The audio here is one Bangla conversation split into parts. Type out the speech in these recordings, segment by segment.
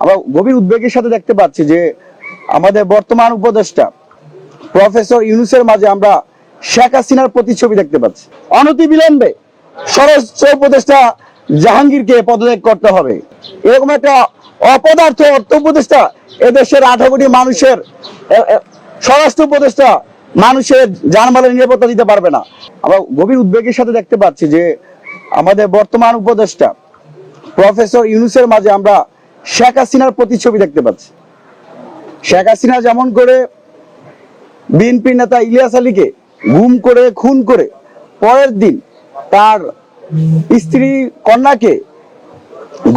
আমরা গভীর উদ্বেগের সাথে দেখতে পাচ্ছি যে আমাদের বর্তমান উপদেষ্টা প্রফেসর ইউনূসের মাঝে আমরা শেখ হাসিনার প্রতিচ্ছবি দেখতে পাচ্ছি। অনতিবিলম্বে স্বরাষ্ট্র উপদেষ্টা জাহাঙ্গীরকে পদত্যাগ করতে হবে। এরকম একটা অপদার্থ অর্থ উপদেষ্টা এদেশের 18 কোটি মানুষের স্বরাষ্ট্র উপদেষ্টা মানুষের জানমালের নিরাপত্তা দিতে পারবে না। আমরা গভীর উদ্বেগের সাথে দেখতে পাচ্ছি যে আমাদের বর্তমান উপদেষ্টা প্রফেসর ইউনূসের মাঝে আমরা শেখ হাসিনার প্রতিচ্ছবি দেখতে পাচ্ছি। শেখ হাসিনা যেমন করে বিএনপি নেতা ইলিয়াস আলীকে গুম করে খুন করে পরের দিন তার স্ত্রী কন্যাকে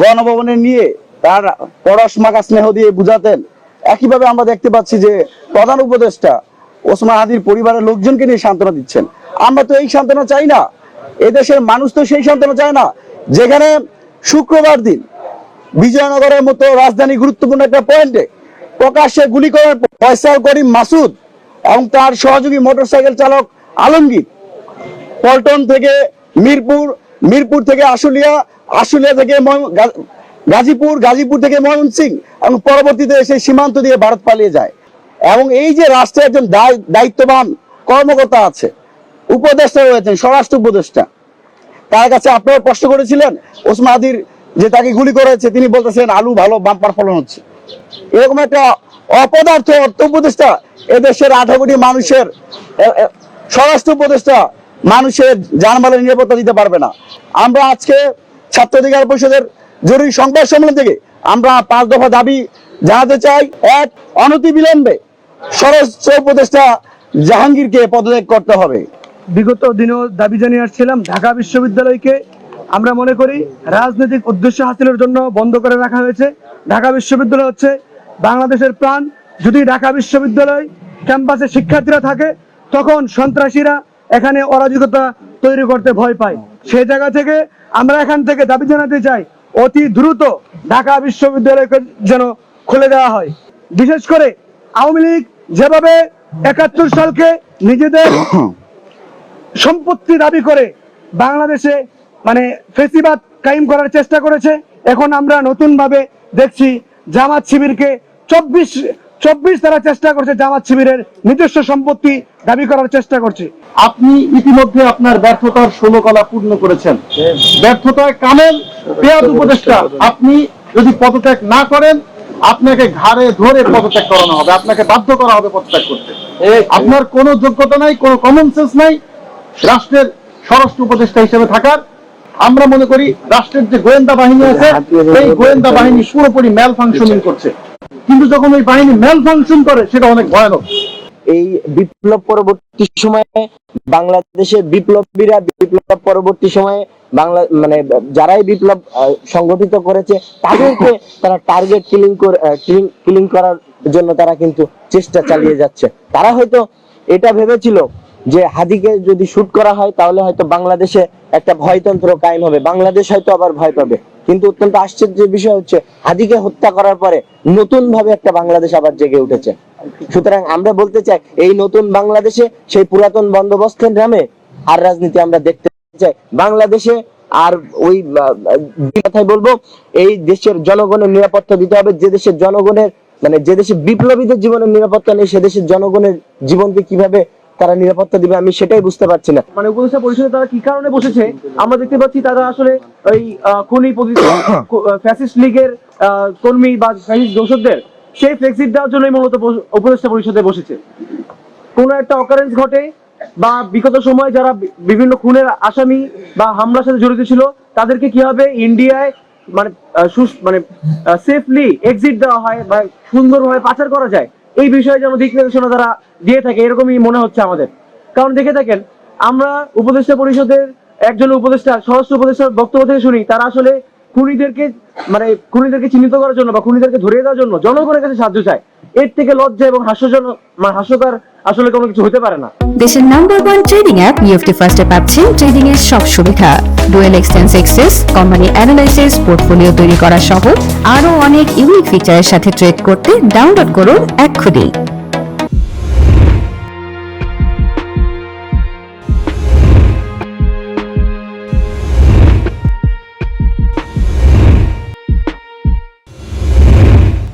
গণভবনে নিয়ে তার পরশ মাখা স্নেহ দিয়ে বুঝাতেন, একইভাবে আমরা দেখতে পাচ্ছি যে প্রধান উপদেষ্টা ওসমান হাদির পরিবারের লোকজনকে নিয়ে সান্ত্বনা দিচ্ছেন। আমরা তো এই সান্ত্বনা চাই না, এদেশের মানুষ তো সেই সান্ত্বনা চায় না। যেখানে শুক্রবার দিন বিজয়নগরের মতো রাজধানী গুরুত্বপূর্ণ একটা পয়েন্টে প্রকাশ্যে গুলি করার ফয়সাল করিম মাসুদ এবং তার সহযোগী মোটরসাইকেল চালক আলমগীর পল্টন থেকে মিরপুর, মিরপুর থেকে আশুলিয়া, আশুলিয়া থেকে গাজীপুর, গাজীপুর থেকে ময়মনসিংহ এবং পরবর্তীতে সেই সীমান্ত দিয়ে ভারত পালিয়ে যায়। এবং এই যে রাষ্ট্রে একজন দায়িত্ববান কর্মকর্তা আছে, উপদেষ্টা রয়েছেন, স্বরাষ্ট্র উপদেষ্টা, তার কাছে আপনারা প্রশ্ন করেছিলেন ওসমান হাদির যে তাকে গুলি করেছে, তিনি বলতেছেন আলু ভালো বাম্পার ফলন হচ্ছে। এরকম একটা অপদার্থ অর্থ উপদেষ্টা এদেশের 18 কোটি মানুষের স্বরাষ্ট্র উপদেষ্টা মানুষের জানমালের নিরাপত্তা দিতে পারবে না। আমরা আজকে ছাত্র অধিকার পরিষদের জরুরি সংবাদ সম্মেলন থেকে আমরা 5 দফা দাবি জানাতে চাই। এক, অনতিবিলম্বে স্বরাষ্ট্র উপদেষ্টা জাহাঙ্গীরকে পদত্যাগ করতে হবে। বিগত দিনেও দাবি জানিয়ে আসছিলাম, ঢাকা বিশ্ববিদ্যালয়কে আমরা মনে করি রাজনৈতিক উদ্দেশ্য হাসিলের জন্য বন্ধ করে রাখা হয়েছে। ঢাকা বিশ্ববিদ্যালয় হচ্ছে বাংলাদেশের প্রাণ। যদি ঢাকা বিশ্ববিদ্যালয় ক্যাম্পাসে শিক্ষার্থীরা থাকে তখন সন্ত্রাসীরা এখানে অরাজকতা তৈরি করতে ভয় পায়। সেই জায়গা থেকে আমরা এখান থেকে দাবি জানাতে চাই অতি দ্রুত ঢাকা বিশ্ববিদ্যালয়কে যেন খুলে দেওয়া হয়। বিশেষ করে আওয়ামী লীগ যেভাবে 71 সালকে নিজেদের সম্পত্তি দাবি করে বাংলাদেশে ফেসিবাদ কায়েম করার চেষ্টা করেছে, এখন আমরা নতুন ভাবে দেখছি জামাত শিবিরকে 24 তারা চেষ্টা করছে জামাত শিবিরের নিজস্ব সম্পত্তি দাবি করার চেষ্টা করছে। আপনি ইতিমধ্যে আপনার ব্যর্থতার 16 কলা পূর্ণ করেছেন। ব্যর্থতায় কামেল পেয়াদ উপদেষ্টা, আপনি যদি পদত্যাগ না করেন আপনাকে ঘাড়ে ধরে পদত্যাগ করানো হবে, আপনাকে বাধ্য করা হবে পদত্যাগ করতে। আপনার কোনো যোগ্যতা নাই, কোনো কমন সেন্স নাই রাষ্ট্রের স্বরাষ্ট্র উপদেষ্টা হিসেবে থাকার। আমরা মনে করি রাষ্ট্রের যে গোয়েন্দা বাহিনী আছে এই গোয়েন্দা বাহিনী পুরোপুরি ম্যাল ফাংশনিং করছে, কিন্তু যখন ওই বাহিনী ম্যাল ফাংশন করে সেটা অনেক ভয়ানক। এই বিপ্লব পরবর্তী সময়ে বাংলাদেশের বিপ্লবীরা বিপ্লব পরবর্তী সময়ে যারাই বিপ্লব সংগঠিত করেছে তাদেরকে তারা টার্গেট কিলিং করার জন্য তারা কিন্তু চেষ্টা চালিয়ে যাচ্ছে। তারা হয়তো এটা ভেবেছিল যে হাদিকে যদি শুট করা হয় তাহলে হয়তো বাংলাদেশে একটা ভয়তন্ত্র কায়েম হবে, বাংলাদেশ হয়তো আবার ভয় পাবে। কিন্তু অত্যন্ত আশ্চর্যের বিষয় হচ্ছে হাদিকে হত্যা করার পরে নতুন ভাবে একটা বাংলাদেশ আবার জেগে উঠেছে। সুতরাং আমরা বলতে চাই এই নতুন বাংলাদেশে সেই পুরাতন বন্দোবস্তের নামে আর রাজনীতি আমরা দেখতে চাই বাংলাদেশে। আর ওই কথাই বলবো, এই দেশের জনগণের নিরাপত্তা দিতে হবে। যে দেশের জনগণের যে দেশে বিপ্লবীদের জীবনের নিরাপত্তা নেই সে দেশের জনগণের জীবনকে কিভাবে তারা নিরাপত্তা দিবে আমি সেটাই বুঝতে পারছি না। উপদেষ্টা পরিষদে তারা কি কারণে বসেছে আমরা দেখতে পাচ্ছি, তারা আসলে ওই খুনি ফ্যাসিস্ট লীগের কর্মী বা ফ্যাসিস্ট দোষকদের সেই ফ্লেক্সিট দেওয়ার জন্যই মূলত উপদেষ্টা পরিষদে বসেছে। কোনো একটা অকারেন্স ঘটে বা বিগত সময় যারা বিভিন্ন খুনের আসামি বা হামলার সাথে জড়িত ছিল তাদেরকে কিভাবে ইন্ডিয়ায় সেফলি এক্সিট দেওয়া হয় বা সুন্দরভাবে পাচার করা যায় এই বিষয়ে যেন দিক নির্দেশনা তারা দিয়ে থাকে এরকমই মনে হচ্ছে আমাদের। কারণ দেখে থাকেন আমরা উপদেষ্টা পরিষদের একজন উপদেষ্টা স্বরাষ্ট্র উপদেষ্টার বক্তব্য থেকে শুনি তারা আসলে খুনিদেরকে চিহ্নিত করার জন্য বা খুনিদেরকে ধরিয়ে দেওয়ার জন্য জনগণের কাছে সাহায্য চায়। এর থেকে লজ্জা এবং হাস্যকর আসলে কোনো কিছু হতে পারে না। দেশের নাম্বার 1 ট্রেডিং অ্যাপ ইউএফটি ফার্স্টে পাচ্ছেন ট্রেডিং এর সব সুবিধা, dual exchange access, company analysis, portfolio তৈরি করা সহ আরো অনেক ইউনিক ফিচারের সাথে ট্রেড করতে ডাউনলোড করুন এক্ষুনি।